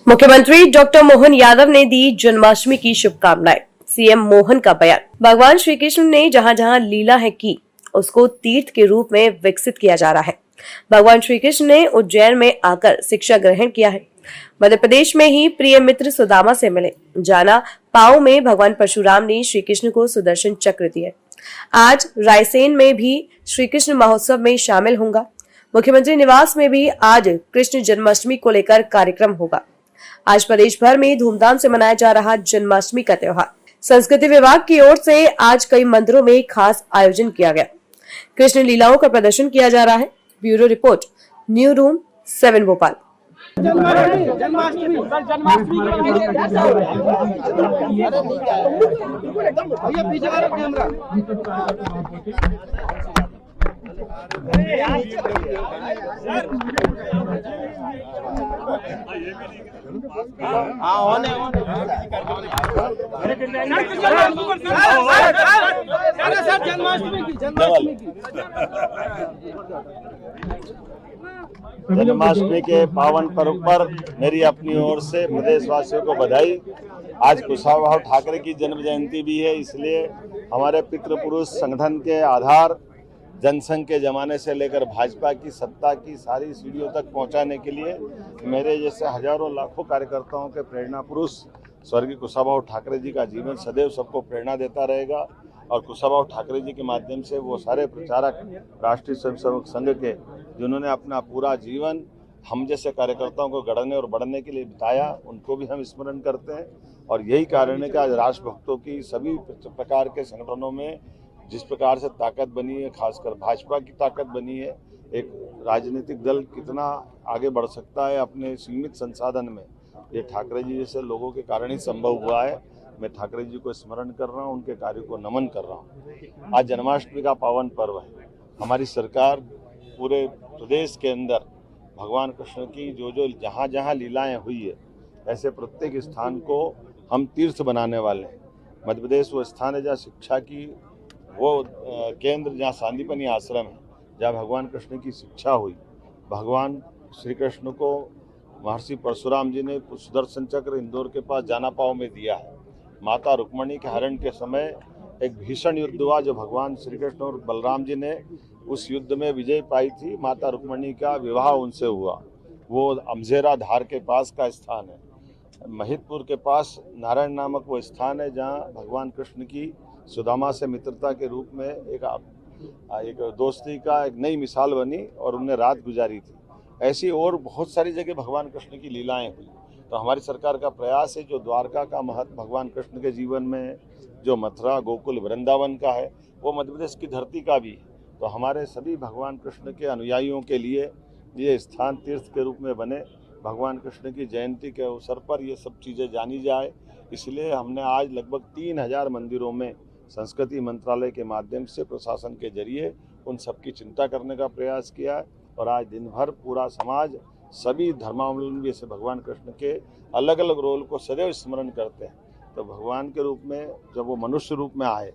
मुख्यमंत्री डॉक्टर मोहन यादव ने दी जन्माष्टमी की शुभकामनाएं। सीएम मोहन का बयान। भगवान श्री कृष्ण ने जहां जहां लीला है की, उसको तीर्थ के रूप में विकसित किया जा रहा है। भगवान श्री कृष्ण ने उज्जैन में आकर शिक्षा ग्रहण किया है। मध्य प्रदेश में ही प्रिय मित्र सुदामा से मिले। जाना पाओ में भगवान परशुराम ने श्री कृष्ण को सुदर्शन चक्र दिए। आज रायसेन में भी श्री कृष्ण महोत्सव में शामिल होगा। मुख्यमंत्री निवास में भी आज कृष्ण जन्माष्टमी को लेकर कार्यक्रम होगा। आज प्रदेश भर में धूमधाम से मनाया जा रहा जन्माष्टमी का त्योहार। संस्कृति विभाग की ओर से आज कई मंदिरों में खास आयोजन किया गया। कृष्ण लीलाओं का प्रदर्शन किया जा रहा है। Bureau report, new room 7 Bhopal. Janmashtami Janmashtami के पावन पर्व पर मेरी अपनी ओर से प्रदेशवासियों को बधाई। आज कुशाभाऊ ठाकरे की जन्म जयंती भी है, इसलिए हमारे पितृपुरुष संगठन के आधार जनसंघ के जमाने से लेकर भाजपा की सत्ता की सारी सीढ़ियों तक पहुंचाने के लिए मेरे जैसे हजारों लाखों कार्यकर्ताओं के प्रेरणा पुरुष स्वर्गीय कुशाभाऊ ठाकरे जी का जीवन सदैव सबको प्रेरणा देता रहेगा। और कुशाभाऊ ठाकरे जी के माध्यम से वो सारे प्रचारक राष्ट्रीय स्वयंसेवक संघ के, जिन्होंने अपना पूरा जीवन हम जैसे कार्यकर्ताओं को गढ़ने और बढ़ने के लिए बिताया, उनको भी हम स्मरण करते हैं। और यही कारण है कि आज राष्ट्रभक्तों की सभी प्रकार के संगठनों में जिस प्रकार से ताकत बनी है, खासकर भाजपा की ताकत बनी है, एक राजनीतिक दल कितना आगे बढ़ सकता है अपने सीमित संसाधन में, ये ठाकरे जी जैसे लोगों के कारण ही संभव हुआ है। मैं ठाकरे जी को स्मरण कर रहा हूँ, उनके कार्य को नमन कर रहा हूँ। आज जन्माष्टमी का पावन पर्व है। हमारी सरकार पूरे प्रदेश के अंदर भगवान कृष्ण की जो जहाँ जहाँ लीलाएँ हुई है, ऐसे प्रत्येक स्थान को हम तीर्थ बनाने वाले हैं। मध्य प्रदेश वो स्थान है जहाँ शिक्षा की वो केंद्र, जहाँ सांदीपनी आश्रम है, जहाँ भगवान कृष्ण की शिक्षा हुई। भगवान श्री कृष्ण को महर्षि परशुराम जी ने सुदर्शन चक्र इंदौर के पास जाना पाओ में दिया है। माता रुक्मणी के हरण के समय एक भीषण युद्ध हुआ, जो भगवान श्री कृष्ण और बलराम जी ने उस युद्ध में विजय पाई थी। माता रुक्मणी का विवाह उनसे हुआ। वो अमझेरा धार के पास का स्थान है। महिदपुर के पास नारायण नामक वो स्थान है, जहाँ भगवान कृष्ण की सुदामा से मित्रता के रूप में एक दोस्ती का एक नई मिसाल बनी और उन्हें रात गुजारी थी। ऐसी और बहुत सारी जगह भगवान कृष्ण की लीलाएं हुई। तो हमारी सरकार का प्रयास है, जो द्वारका का महत्व भगवान कृष्ण के जीवन में है, जो मथुरा गोकुल वृंदावन का है, वो मध्य प्रदेश की धरती का भी है। तो हमारे सभी भगवान कृष्ण के अनुयायियों के लिए ये स्थान तीर्थ के रूप में बने। भगवान कृष्ण की जयंती के अवसर पर ये सब चीज़ें जानी जाए, इसलिए हमने आज लगभग 3000 मंदिरों में संस्कृति मंत्रालय के माध्यम से प्रशासन के जरिए उन सब की चिंता करने का प्रयास किया है। और आज दिन भर पूरा समाज, सभी धर्मावलंबी से भगवान कृष्ण के अलग अलग रोल को सदैव स्मरण करते हैं। तो भगवान के रूप में जब वो मनुष्य रूप में आए,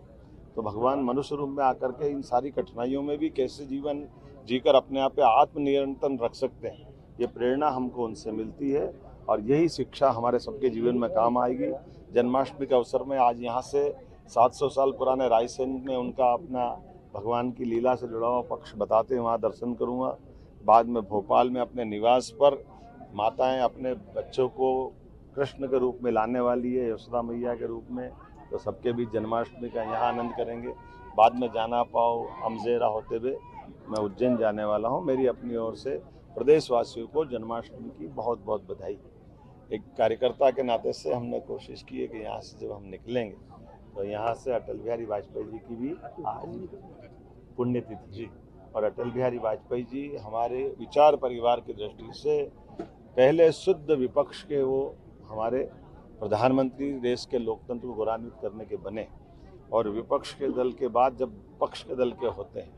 तो भगवान मनुष्य रूप में आकर के इन सारी कठिनाइयों में भी कैसे जीवन जीकर अपने आप पे आत्मनियंत्रण रख सकते हैं, ये प्रेरणा हमको उनसे मिलती है। और यही शिक्षा हमारे सबके जीवन में काम आएगी। जन्माष्टमी के अवसर में आज यहाँ से 700 साल पुराने रायसेन में उनका अपना भगवान की लीला से जुड़ा हुआ पक्ष बताते हैं, वहाँ दर्शन करूँगा। बाद में भोपाल में अपने निवास पर माताएं अपने बच्चों को कृष्ण के रूप में लाने वाली है, यशोदा मैया के रूप में, तो सबके बीच जन्माष्टमी का यहाँ आनंद करेंगे। बाद में जाना पाओ अमझेरा होते हुए मैं उज्जैन जाने वाला हूँ। मेरी अपनी ओर से प्रदेशवासियों को जन्माष्टमी की बहुत बहुत बधाई। एक कार्यकर्ता के नाते से हमने कोशिश की है कि यहाँ से जब हम निकलेंगे तो यहाँ से अटल बिहारी वाजपेयी जी की भी आज पुण्यतिथि जी, और अटल बिहारी वाजपेयी जी हमारे विचार परिवार की दृष्टि से पहले शुद्ध विपक्ष के वो हमारे प्रधानमंत्री देश के लोकतंत्र को गौरवान्वित करने के बने। और विपक्ष के दल के बाद जब पक्ष के दल के होते हैं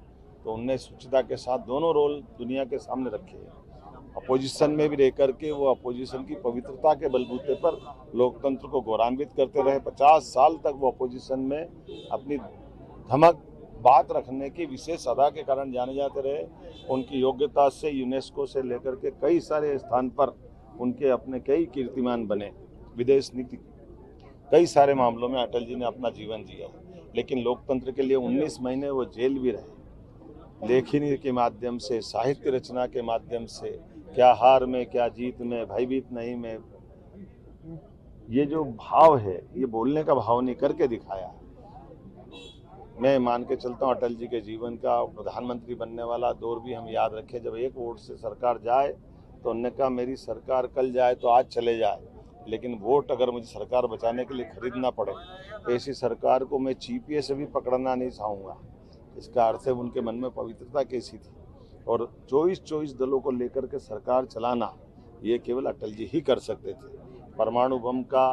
तो उनने शुचिता के साथ दोनों रोल दुनिया के सामने रखे हैं। अपोजिशन में भी रह करके वो अपोजिशन की पवित्रता के बलबूते पर लोकतंत्र को गौरवान्वित करते रहे। 50 साल तक वो अपोजिशन में अपनी धमक बात रखने की विशेष अदा के कारण जाने जाते रहे। उनकी योग्यता से यूनेस्को से लेकर के कई सारे स्थान पर उनके अपने कई कीर्तिमान बने। विदेश नीति कई सारे मामलों में अटल जी ने अपना जीवन जिया, लेकिन लोकतंत्र के लिए 19 महीने वो जेल भी रहे। लेखनी के माध्यम से, साहित्य रचना के माध्यम से, क्या हार में क्या जीत में, भयभीत नहीं में, ये जो भाव है ये बोलने का भाव नहीं करके दिखाया। मैं मान के चलता हूँ अटल जी के जीवन का प्रधानमंत्री बनने वाला दौर भी हम याद रखें। जब एक वोट से सरकार जाए तो उन्होंने कहा मेरी सरकार कल जाए तो आज चले जाए, लेकिन वोट अगर मुझे सरकार बचाने के लिए खरीदना पड़े तो ऐसी सरकार को मैं चीपिए से भी पकड़ना नहीं चाहूँगा। इसका अर्थ है उनके मन में पवित्रता कैसी थी। और 24 दलों को लेकर के सरकार चलाना ये केवल अटल जी ही कर सकते थे। परमाणु बम का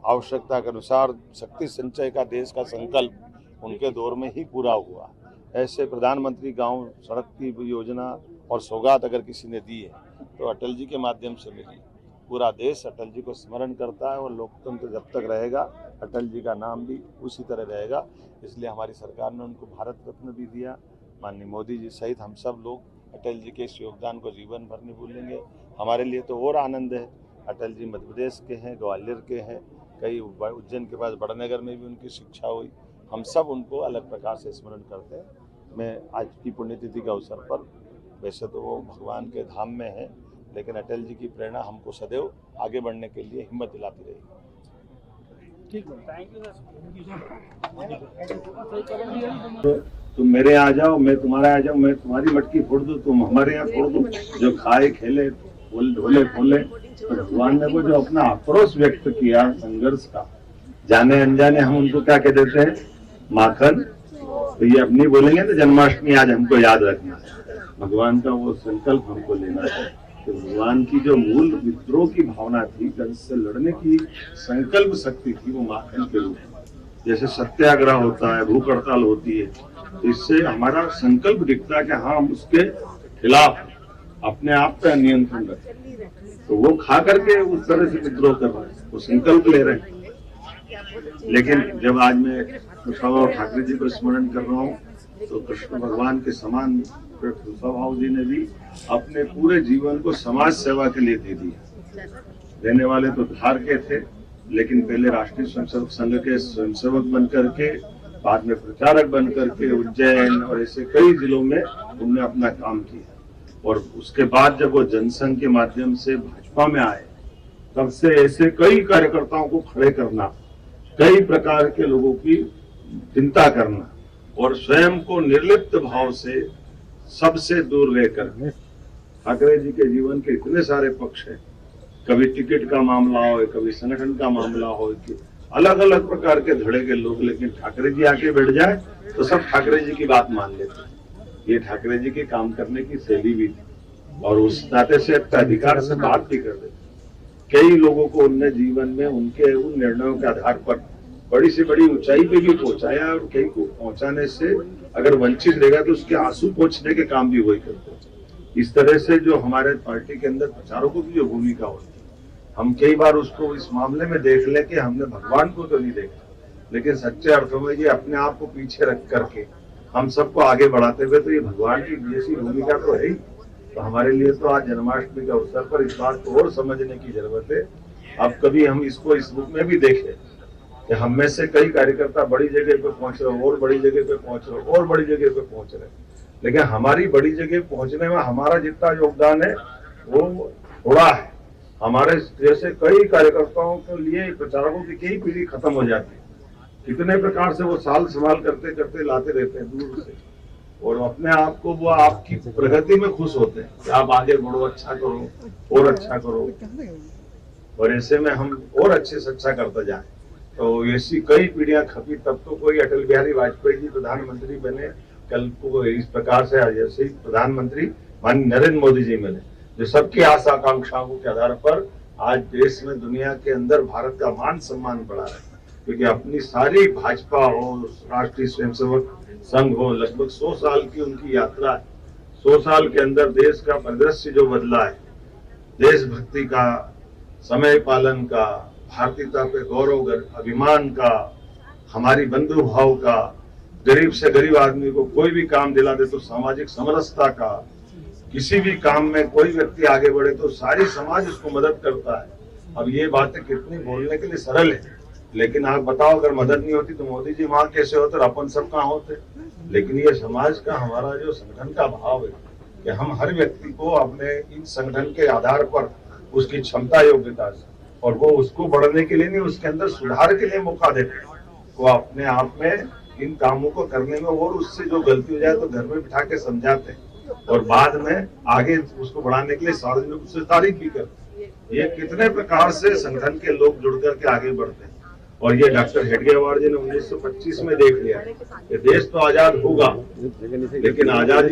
आवश्यकता के अनुसार शक्ति संचय का देश का संकल्प उनके दौर में ही पूरा हुआ। ऐसे प्रधानमंत्री गांव सड़क की योजना और सौगात अगर किसी ने दी है तो अटल जी के माध्यम से मिली। पूरा देश अटल जी को स्मरण करता है और लोकतंत्र जब तक रहेगा अटल जी का नाम भी उसी तरह रहेगा। इसलिए हमारी सरकार ने उनको भारत रत्न भी दिया। माननीय मोदी जी सहित हम सब लोग अटल जी के इस योगदान को जीवन भर नहीं भूलेंगे। हमारे लिए तो और आनंद है, अटल जी मध्य प्रदेश के हैं, ग्वालियर के हैं, कई उज्जैन के पास बड़नगर में भी उनकी शिक्षा हुई। हम सब उनको अलग प्रकार से स्मरण करते हैं। मैं आज की पुण्यतिथि के अवसर पर, वैसे तो वो भगवान के धाम में है, लेकिन अटल जी की प्रेरणा हमको सदैव आगे बढ़ने के लिए हिम्मत दिलाती रहेगी। ठीक है, थैंक यू। तुम मेरे यहाँ आ जाओ, मैं तुम्हारे आ जाऊँ, मैं तुम्हारी मटकी फोड़ दूँ, तुम हमारे यहाँ फोड़ दो। जो खाए खेले ढोले खोले, तो भगवान ने वो जो अपना आक्रोश व्यक्त किया संघर्ष का, जाने अनजाने हम उनको क्या कह देते हैं, माखन। तो ये अपनी बोलेंगे तो जन्माष्टमी आज हमको याद रखना है, भगवान का वो संकल्प हमको लेना है। तो भगवान की जो मूल विद्रोह की भावना थी, कंस से लड़ने की संकल्प शक्ति थी, वो माखन के रूप में। जैसे सत्याग्रह होता है, भूख हड़ताल होती है, तो इससे हमारा संकल्प दिखता है कि हाँ हम उसके खिलाफ अपने आप का नियंत्रण रखें। तो वो खा करके उस तरह से विद्रोह कर रहे हैं, वो संकल्प ले रहे हैं। लेकिन जब आज मैं कुशाभाऊ ठाकरे जी को स्मरण कर रहा हूँ, तो कृष्ण भगवान के समान कुशाभाऊ जी ने भी अपने पूरे जीवन को समाज सेवा के लिए दे दिया। रहने वाले तो धार के थे, लेकिन पहले राष्ट्रीय स्वयंसेवक संघ के स्वयंसेवक बन करके, बाद में प्रचारक बन करके उज्जैन और ऐसे कई जिलों में उन्होंने अपना काम किया। और उसके बाद जब वो जनसंघ के माध्यम से भाजपा में आए, तब से ऐसे कई कार्यकर्ताओं को खड़े करना, कई प्रकार के लोगों की चिंता करना और स्वयं को निर्लिप्त भाव से सबसे दूर रहकर, ठाकरे जी के जीवन के इतने सारे पक्ष हैं, कभी टिकट का मामला हो, कभी संगठन का मामला हो, कि अलग अलग प्रकार के धड़े के लोग, लेकिन ठाकरे जी आके बैठ जाए तो सब ठाकरे जी की बात मान लेते हैं। ये ठाकरे जी के काम करने की शैली भी थी और उस नाते से अधिकार से बात भी कर देते। कई लोगों को उनने जीवन में उनके उन निर्णयों के आधार पर बड़ी से बड़ी ऊंचाई पे भी पहुंचाया और कई को पहुंचाने से अगर वंचित रहेगा तो उसके आंसू पहुंचने के काम भी वही करते हैं। इस तरह से जो हमारे पार्टी के अंदर प्रचारकों की जो भूमिका होती है, हम कई बार उसको इस मामले में देख ले कि हमने भगवान को तो नहीं देखा, लेकिन सच्चे अर्थों में ये अपने आप को पीछे रख करके हम सबको आगे बढ़ाते हुए, तो ये भगवान की जैसी भूमिका तो है ही। तो हमारे लिए तो आज जन्माष्टमी के अवसर पर इस बात को और समझने की जरूरत है। अब कभी हम इसको इस रूप में भी देखें कि हम में से कई कार्यकर्ता बड़ी जगह पे पहुंच रहे, और बड़ी जगह पे पहुंच रहे, और बड़ी जगह पे पहुंच रहे, लेकिन हमारी बड़ी जगह पहुंचने में हमारा जितना योगदान है वो थोड़ा है। हमारे जैसे कई कार्यकर्ताओं के लिए प्रचारकों की कई पीढ़ी खत्म हो जाती है। कितने प्रकार से वो साल संभाल करते करते लाते रहते हैं दूर से, और अपने आप को वो आपकी प्रगति में खुश होते हैं कि आप आगे बढ़ो, अच्छा करो और अच्छा करो, और ऐसे में हम और अच्छे से अच्छा करते जाएं। तो ऐसी कई पीढ़ियां खपी, तब तो कोई अटल बिहारी वाजपेयी जी प्रधानमंत्री बने, कल को इस प्रकार से जैसे प्रधानमंत्री माननीय नरेंद्र मोदी जी मिले, जो सबकी आशा आकांक्षाओं के आधार पर आज देश में, दुनिया के अंदर भारत का मान सम्मान बढ़ा रहे हैं। क्योंकि अपनी सारी भाजपा हो, राष्ट्रीय स्वयंसेवक संघ हो, लगभग 100 साल की उनकी यात्रा है। 100 साल के अंदर देश का परिदृश्य जो बदला है, देशभक्ति का, समय पालन का, भारतीयता पे गौरव अभिमान का, हमारी बंधु भाव का, गरीब से गरीब आदमी को कोई भी काम दिला दे तो सामाजिक समरसता का, किसी भी काम में कोई व्यक्ति आगे बढ़े तो सारी समाज उसको मदद करता है। अब ये बातें कितनी बोलने के लिए सरल है, लेकिन आप बताओ अगर मदद नहीं होती तो मोदी जी वहां कैसे होते और अपन सब कहाँ होते। लेकिन ये समाज का हमारा जो संगठन का भाव है कि हम हर व्यक्ति को अपने इन संगठन के आधार पर उसकी क्षमता योग्यता से और वो उसको बढ़ने के लिए नहीं, उसके अंदर सुधार के लिए मौका देते हैं। वो अपने आप में इन कामों को करने में और उससे जो गलती हो जाए तो घर में बिठा के समझाते हैं और बाद में आगे उसको बढ़ाने के लिए सार्वजनिक रूप से तारीफ भी करते हैं। ये कितने प्रकार से संगठन के लोग जुड़ करके आगे बढ़ते हैं। और ये डॉक्टर हेडगेवार जी ने 1925 में देख लिया कि देश तो आजाद होगा, लेकिन आजादी